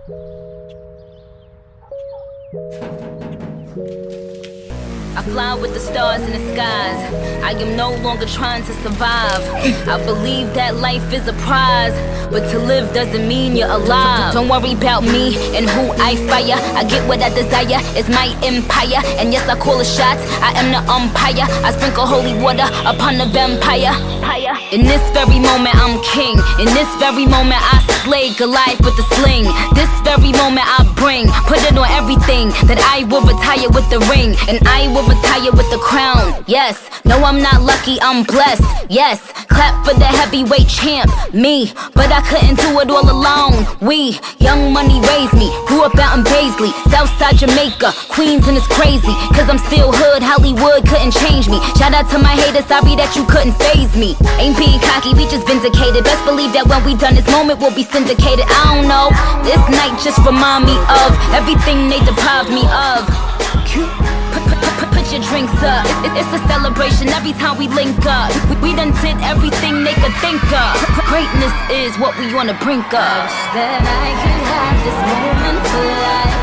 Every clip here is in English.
I fly with the stars in the skies. I am no longer trying to survive. I believe that life is a prize, but to live doesn't mean you're alive. Don't worry about me and who I fire. I get what I desire, it's my empire. And yes, I call the shots, I am the umpire. I sprinkle holy water upon the vampire. In this very moment I'm king. In this very moment I slay Goliath with the sling. This very moment I put it on everything. That I will retire with the ring, and I will retire with the crown. Yes, no, I'm not lucky, I'm blessed. Yes, clap for the heavyweight champ, me. But I couldn't do it all alone. We, Young Money raised me. Grew up out in Paisley, Southside Jamaica, Queens, and it's crazy, cause I'm still hood, Hollywood couldn't change me. Shout out to my haters, sorry that you couldn't faze me. Ain't being cocky, we just vindicated. Best believe that when we done this moment we'll be syndicated. I don't know, this night just remind me of everything they deprived me of. Put your drinks up, it's a celebration every time we link up. We done did everything they could think of. Greatness is what we on the brink of. I wish that I could have this moment for life,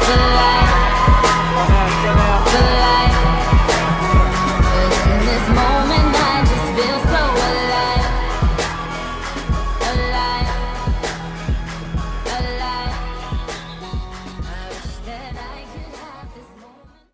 for life.